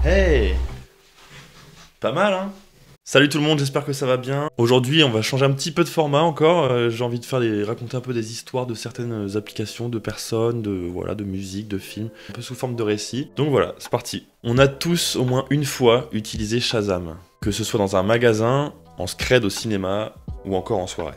Hey! Pas mal, hein? Salut tout le monde, j'espère que ça va bien. Aujourd'hui, on va changer un petit peu de format encore. J'ai envie de raconter un peu des histoires de certaines applications, de personnes, de musique, de films, un peu sous forme de récit. Donc voilà, c'est parti. On a tous au moins une fois utilisé Shazam, que ce soit dans un magasin, en scred au cinéma ou encore en soirée.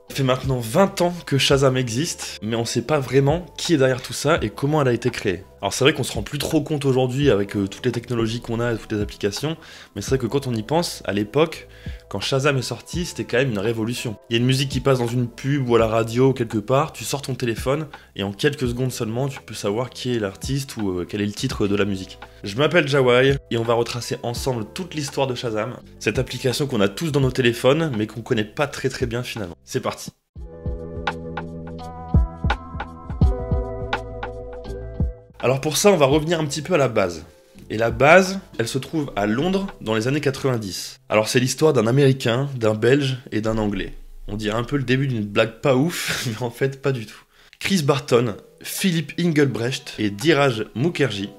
Ça fait maintenant 20 ans que Shazam existe, mais on sait pas vraiment qui est derrière tout ça et comment elle a été créée. Alors c'est vrai qu'on se rend plus trop compte aujourd'hui avec toutes les technologies qu'on a et toutes les applications, mais c'est vrai que quand on y pense, à l'époque, quand Shazam est sorti, c'était quand même une révolution. Il y a une musique qui passe dans une pub ou à la radio ou quelque part, tu sors ton téléphone et en quelques secondes seulement, tu peux savoir qui est l'artiste ou quel est le titre de la musique. Je m'appelle Jawai et on va retracer ensemble toute l'histoire de Shazam, cette application qu'on a tous dans nos téléphones mais qu'on connaît pas très bien finalement. C'est parti. Alors pour ça, on va revenir un petit peu à la base. Et la base, elle se trouve à Londres dans les années 90. Alors c'est l'histoire d'un Américain, d'un Belge et d'un Anglais. On dirait un peu le début d'une blague pas ouf, mais en fait pas du tout. Chris Barton, Philippe Engelbrecht et Dheeraj Mukherjee,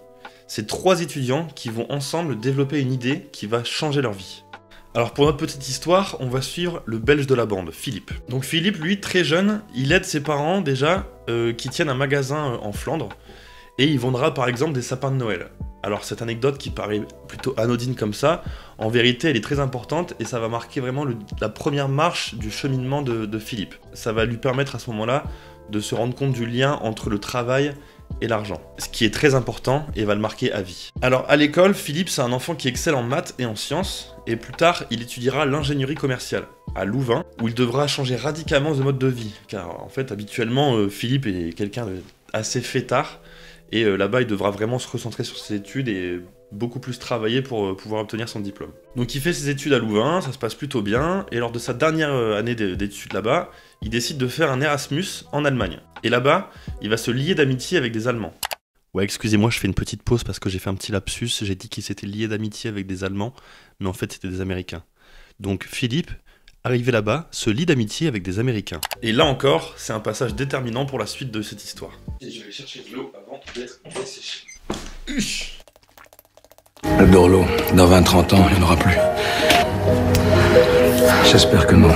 c'est trois étudiants qui vont ensemble développer une idée qui va changer leur vie. Alors pour notre petite histoire, on va suivre le Belge de la bande, Philippe. Donc Philippe, lui, très jeune, il aide ses parents déjà qui tiennent un magasin en Flandre. Et il vendra par exemple des sapins de Noël. Alors cette anecdote qui paraît plutôt anodine comme ça, en vérité elle est très importante et ça va marquer vraiment la première marche du cheminement de Philippe. Ça va lui permettre à ce moment-là de se rendre compte du lien entre le travail et l'argent. Ce qui est très important et va le marquer à vie. Alors à l'école, Philippe c'est un enfant qui excelle en maths et en sciences et plus tard il étudiera l'ingénierie commerciale à Louvain où il devra changer radicalement de mode de vie. Car en fait habituellement Philippe est quelqu'un d'assez fêtard. Et là-bas, il devra vraiment se recentrer sur ses études et beaucoup plus travailler pour pouvoir obtenir son diplôme. Donc il fait ses études à Louvain, ça se passe plutôt bien, et lors de sa dernière année d'études là-bas, il décide de faire un Erasmus en Allemagne. Et là-bas, il va se lier d'amitié avec des Allemands. Ouais, excusez-moi, je fais une petite pause parce que j'ai fait un petit lapsus, j'ai dit qu'il s'était lié d'amitié avec des Allemands, mais en fait c'était des Américains. Donc Philippe, arrivé là-bas, se lie d'amitié avec des Américains. Et là encore, c'est un passage déterminant pour la suite de cette histoire. Et je vais chercher de l'eau avant d'être desséché. J'adore l'eau. Dans 20-30 ans, il n'y en aura plus. J'espère que non.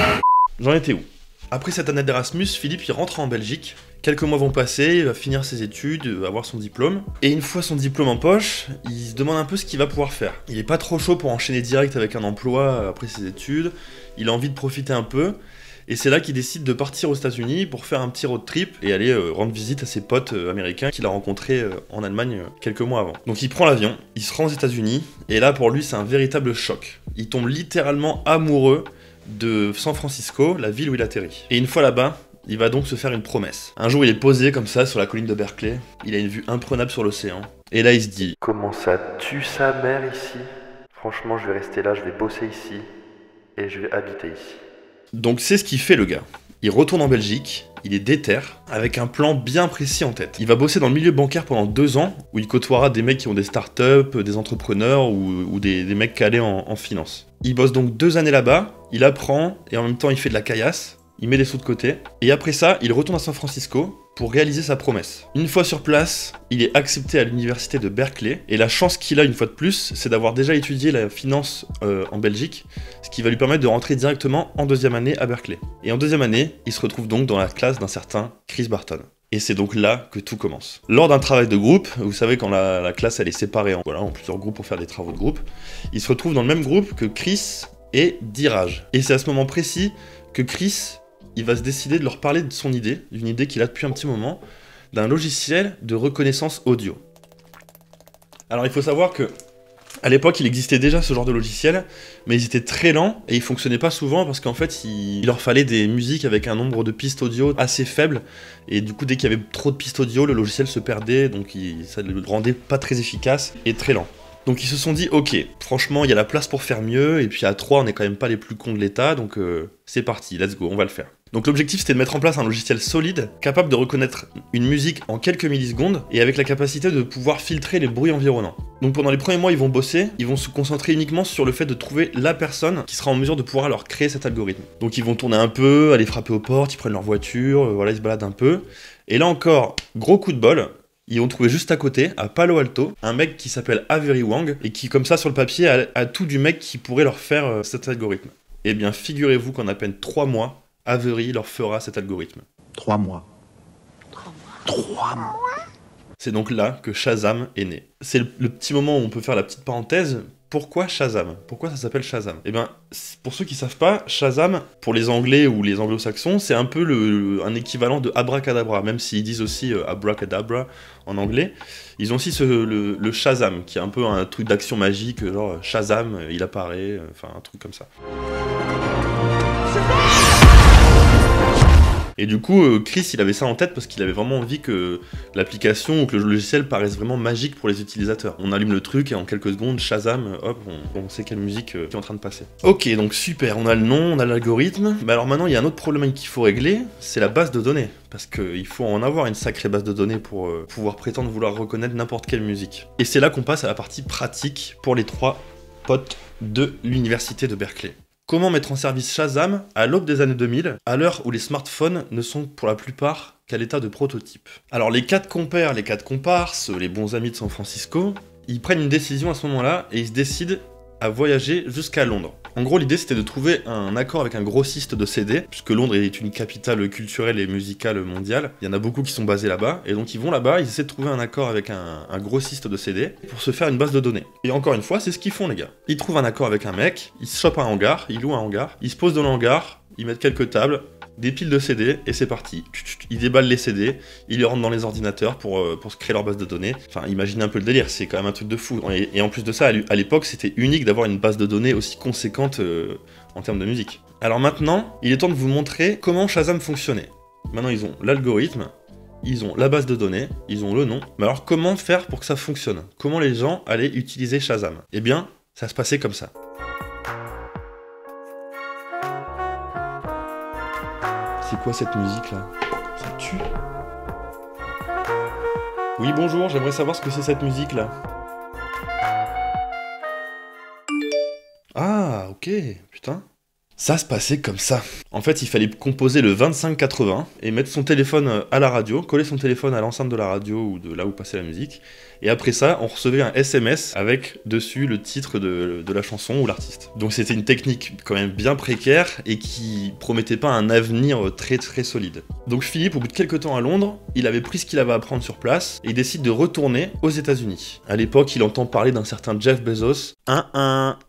J'en étais où? Après cette année d'Erasmus, Philippe il rentre en Belgique. Quelques mois vont passer, il va finir ses études, avoir son diplôme. Et une fois son diplôme en poche, il se demande un peu ce qu'il va pouvoir faire. Il est pas trop chaud pour enchaîner direct avec un emploi après ses études. Il a envie de profiter un peu. Et c'est là qu'il décide de partir aux États-Unis pour faire un petit road trip et aller rendre visite à ses potes américains qu'il a rencontrés en Allemagne quelques mois avant. Donc il prend l'avion, il se rend aux États-Unis, et là pour lui c'est un véritable choc. Il tombe littéralement amoureux de San Francisco, la ville où il atterrit. Et une fois là-bas, il va donc se faire une promesse. Un jour il est posé comme ça sur la colline de Berkeley, il a une vue imprenable sur l'océan, et là il se dit « Comment ça tue sa mère ici? Franchement je vais rester là, je vais bosser ici, et je vais habiter ici. » Donc c'est ce qu'il fait le gars. Il retourne en Belgique, il est déter, avec un plan bien précis en tête. Il va bosser dans le milieu bancaire pendant 2 ans, où il côtoiera des mecs qui ont des startups, des entrepreneurs ou des mecs calés en finance. Il bosse donc 2 années là-bas, il apprend et en même temps il fait de la caillasse, il met des sous de côté, et après ça, il retourne à San Francisco pour réaliser sa promesse. Une fois sur place, il est accepté à l'université de Berkeley, et la chance qu'il a une fois de plus, c'est d'avoir déjà étudié la finance en Belgique, ce qui va lui permettre de rentrer directement en 2e année à Berkeley. Et en 2e année, il se retrouve donc dans la classe d'un certain Chris Barton. Et c'est donc là que tout commence. Lors d'un travail de groupe, vous savez quand la classe elle est séparée en plusieurs groupes pour faire des travaux de groupe, il se retrouve dans le même groupe que Chris et Dheeraj. Et c'est à ce moment précis que Chris il va se décider de leur parler de son idée, d'une idée qu'il a depuis un petit moment, d'un logiciel de reconnaissance audio. Alors il faut savoir que à l'époque il existait déjà ce genre de logiciel, mais ils étaient très lents et ils fonctionnaient pas souvent parce qu'en fait il leur fallait des musiques avec un nombre de pistes audio assez faible, et du coup dès qu'il y avait trop de pistes audio, le logiciel se perdait, donc ça le rendait pas très efficace et très lent. Donc ils se sont dit, ok, franchement il y a la place pour faire mieux, et puis à 3 on est quand même pas les plus cons de l'état, donc c'est parti, let's go, on va le faire. Donc l'objectif c'était de mettre en place un logiciel solide, capable de reconnaître une musique en quelques millisecondes, et avec la capacité de pouvoir filtrer les bruits environnants. Donc pendant les premiers mois ils vont bosser, ils vont se concentrer uniquement sur le fait de trouver la personne qui sera en mesure de pouvoir leur créer cet algorithme. Donc ils vont tourner un peu, aller frapper aux portes, ils prennent leur voiture, voilà, ils se baladent un peu. Et là encore, gros coup de bol, Ils ont trouvé juste à côté, à Palo Alto, un mec qui s'appelle Avery Wang, et qui, comme ça, sur le papier, a tout du mec qui pourrait leur faire cet algorithme. Eh bien, figurez-vous qu'en à peine 3 mois, Avery leur fera cet algorithme. 3 mois. 3 mois. C'est donc là que Shazam est né. C'est le petit moment où on peut faire la petite parenthèse. Pourquoi Shazam? Pourquoi ça s'appelle Shazam? Eh bien, pour ceux qui savent pas, Shazam, pour les Anglais ou les Anglo-Saxons, c'est un peu un équivalent de Abracadabra, même s'ils disent aussi Abracadabra en anglais. Ils ont aussi le Shazam, qui est un peu un truc d'action magique, genre Shazam, il apparaît, enfin un truc comme ça. Et du coup, Chris, il avait ça en tête parce qu'il avait vraiment envie que l'application ou que le logiciel paraisse vraiment magique pour les utilisateurs. On allume le truc et en quelques secondes, Shazam, hop, on sait quelle musique qui est en train de passer. Ok, donc super, on a le nom, on a l'algorithme. Mais alors maintenant, il y a un autre problème qu'il faut régler, c'est la base de données. Parce qu'il faut en avoir une sacrée base de données pour pouvoir prétendre vouloir reconnaître n'importe quelle musique. Et c'est là qu'on passe à la partie pratique pour les 3 potes de l'université de Berkeley. Comment mettre en service Shazam à l'aube des années 2000, à l'heure où les smartphones ne sont pour la plupart qu'à l'état de prototype? Alors les 4 compères, les 4 comparses, les bons amis de San Francisco, ils prennent une décision à ce moment-là et ils se décident à voyager jusqu'à Londres. En gros, l'idée c'était de trouver un accord avec un grossiste de CD, puisque Londres est une capitale culturelle et musicale mondiale. Il y en a beaucoup qui sont basés là-bas, et donc ils vont là-bas, ils essaient de trouver un accord avec un grossiste de CD pour se faire une base de données. Et encore une fois, c'est ce qu'ils font les gars. Ils trouvent un accord avec un mec, ils se chopent un hangar, ils louent un hangar, ils se posent dans le hangar, ils mettent quelques tables, des piles de CD, et c'est parti. Ils déballent les CD, ils les rentrent dans les ordinateurs pour se créer leur base de données. Enfin, imaginez un peu le délire, c'est quand même un truc de fou. Et en plus de ça, à l'époque, c'était unique d'avoir une base de données aussi conséquente en termes de musique. Alors maintenant, il est temps de vous montrer comment Shazam fonctionnait. Maintenant, ils ont l'algorithme, ils ont la base de données, ils ont le nom. Mais alors, comment faire pour que ça fonctionne? Comment les gens allaient utiliser Shazam? Eh bien, ça se passait comme ça. C'est quoi cette musique là? Ça tue. Oui bonjour, j'aimerais savoir ce que c'est cette musique là. Ah ok, putain. Ça se passait comme ça. En fait, il fallait composer le 2580 et mettre son téléphone à la radio, coller son téléphone à l'enceinte de la radio ou de là où passait la musique. Et après ça, on recevait un SMS avec dessus le titre de la chanson ou l'artiste. Donc c'était une technique quand même bien précaire et qui promettait pas un avenir très très solide. Donc Philippe, au bout de quelques temps à Londres, il avait pris ce qu'il avait à apprendre sur place et il décide de retourner aux États-Unis. À l'époque, il entend parler d'un certain Jeff Bezos.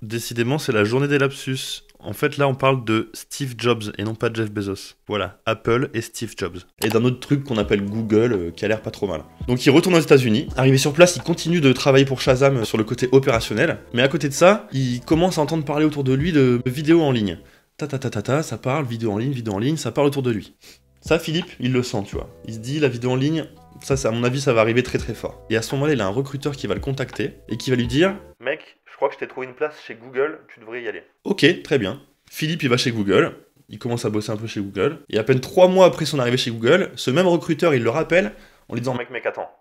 Décidément, c'est la journée des lapsus. En fait, là, on parle de Steve Jobs et non pas Jeff Bezos. Voilà, Apple et Steve Jobs. Et d'un autre truc qu'on appelle Google, qui a l'air pas trop mal. Donc il retourne aux États-Unis. Arrivé sur place, il continue de travailler pour Shazam sur le côté opérationnel. Mais à côté de ça, il commence à entendre parler autour de lui de vidéos en ligne. Ça parle, vidéo en ligne, ça parle autour de lui. Ça, Philippe, il le sent, tu vois. Il se dit, la vidéo en ligne, ça, à mon avis, ça va arriver très très fort. Et à ce moment-là, il a un recruteur qui va le contacter et qui va lui dire, mec, je crois que je t'ai trouvé une place chez Google, tu devrais y aller. Ok, très bien. Philippe, il va chez Google, il commence à bosser un peu chez Google, et à peine 3 mois après son arrivée chez Google, ce même recruteur, il le rappelle, en lui disant, mec, attends,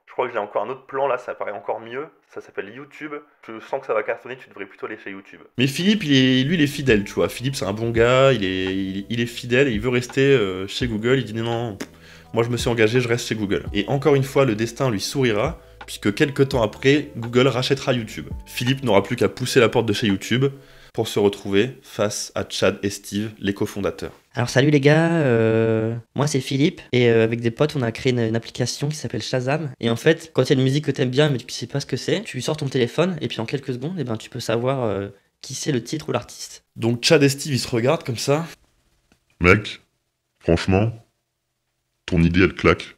je crois que j'ai encore un autre plan là, ça paraît encore mieux, ça s'appelle YouTube, je sens que ça va cartonner, tu devrais plutôt aller chez YouTube. Mais Philippe, il est fidèle, tu vois, Philippe c'est un bon gars, il est fidèle, et il veut rester chez Google, il dit non, moi je me suis engagé, je reste chez Google. Et encore une fois, le destin lui sourira, puisque quelques temps après, Google rachètera YouTube. Philippe n'aura plus qu'à pousser la porte de chez YouTube pour se retrouver face à Chad et Steve, les cofondateurs. Alors salut les gars, moi c'est Philippe, et avec des potes on a créé une application qui s'appelle Shazam. Et en fait, quand il y a une musique que t'aimes bien mais tu sais pas ce que c'est, tu sors ton téléphone et puis en quelques secondes, eh ben, tu peux savoir qui c'est le titre ou l'artiste. Donc Chad et Steve ils se regardent comme ça. Mec, franchement, ton idée elle claque.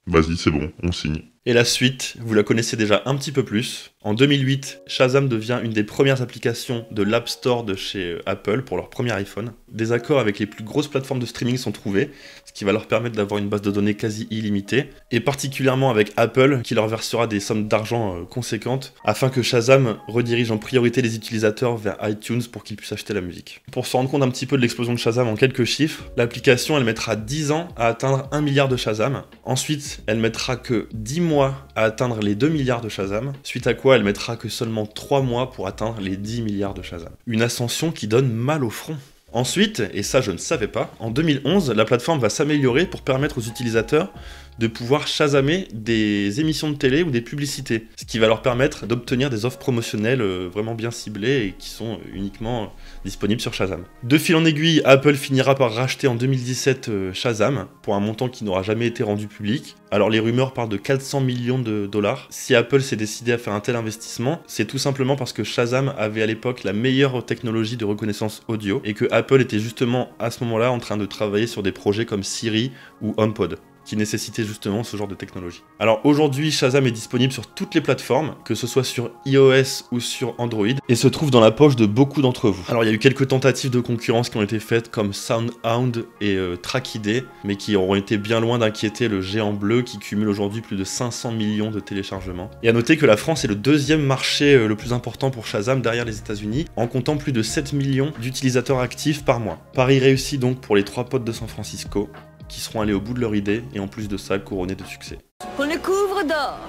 Vas-y, c'est bon, on signe. Et la suite, vous la connaissez déjà un petit peu plus. En 2008, Shazam devient une des premières applications de l'App Store de chez Apple pour leur premier iPhone. Des accords avec les plus grosses plateformes de streaming sont trouvés, ce qui va leur permettre d'avoir une base de données quasi illimitée, et particulièrement avec Apple, qui leur versera des sommes d'argent conséquentes, afin que Shazam redirige en priorité les utilisateurs vers iTunes pour qu'ils puissent acheter la musique. Pour se rendre compte un petit peu de l'explosion de Shazam en quelques chiffres, l'application elle mettra 10 ans à atteindre 1 milliard de Shazam. Ensuite, elle mettra que 10 mois à atteindre les 2 milliards de Shazam, suite à quoi elle mettra que seulement 3 mois pour atteindre les 10 milliards de Shazam. Une ascension qui donne mal au front. Ensuite, et ça je ne savais pas, en 2011, la plateforme va s'améliorer pour permettre aux utilisateurs de pouvoir chasamer des émissions de télé ou des publicités, ce qui va leur permettre d'obtenir des offres promotionnelles vraiment bien ciblées et qui sont uniquement disponibles sur Shazam. De fil en aiguille, Apple finira par racheter en 2017 Shazam pour un montant qui n'aura jamais été rendu public. Alors les rumeurs parlent de 400 millions de dollars. Si Apple s'est décidé à faire un tel investissement, c'est tout simplement parce que Shazam avait à l'époque la meilleure technologie de reconnaissance audio et que Apple était justement à ce moment-là en train de travailler sur des projets comme Siri ou HomePod, qui nécessitait justement ce genre de technologie. Alors aujourd'hui, Shazam est disponible sur toutes les plateformes, que ce soit sur iOS ou sur Android, et se trouve dans la poche de beaucoup d'entre vous. Alors il y a eu quelques tentatives de concurrence qui ont été faites comme SoundHound et TrackID, mais qui auront été bien loin d'inquiéter le géant bleu qui cumule aujourd'hui plus de 500 millions de téléchargements. Et à noter que la France est le deuxième marché le plus important pour Shazam derrière les États-Unis, en comptant plus de 7 millions d'utilisateurs actifs par mois. Pari réussi donc pour les 3 potes de San Francisco, qui seront allés au bout de leur idée et en plus de ça couronnés de succès. On le couvre d'or.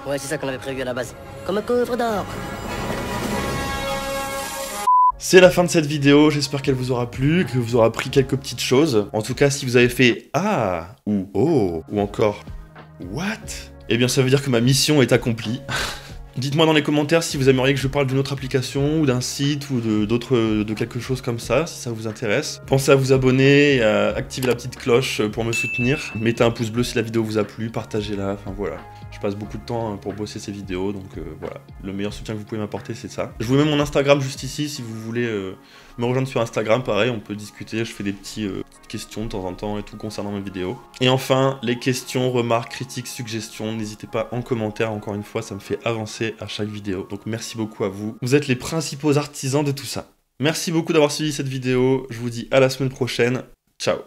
Ouais, c'est ça qu'on avait prévu à la base. Comme un couvre d'or. C'est la fin de cette vidéo, j'espère qu'elle vous aura plu, que vous aura appris quelques petites choses. En tout cas, si vous avez fait « Ah » ou « Oh » ou encore « What », eh bien ça veut dire que ma mission est accomplie. Dites-moi dans les commentaires si vous aimeriez que je parle d'une autre application ou d'un site ou de quelque chose comme ça, si ça vous intéresse. Pensez à vous abonner et à activer la petite cloche pour me soutenir. Mettez un pouce bleu si la vidéo vous a plu, partagez-la, enfin voilà. Je passe beaucoup de temps pour bosser ces vidéos, donc voilà. Le meilleur soutien que vous pouvez m'apporter, c'est ça. Je vous mets mon Instagram juste ici si vous voulez me rejoindre sur Instagram, pareil, on peut discuter, je fais des petites questions de temps en temps et tout concernant mes vidéos. Et enfin, les questions, remarques, critiques, suggestions, n'hésitez pas en commentaire, encore une fois, ça me fait avancer à chaque vidéo. Donc merci beaucoup à vous, vous êtes les principaux artisans de tout ça. Merci beaucoup d'avoir suivi cette vidéo, je vous dis à la semaine prochaine, ciao.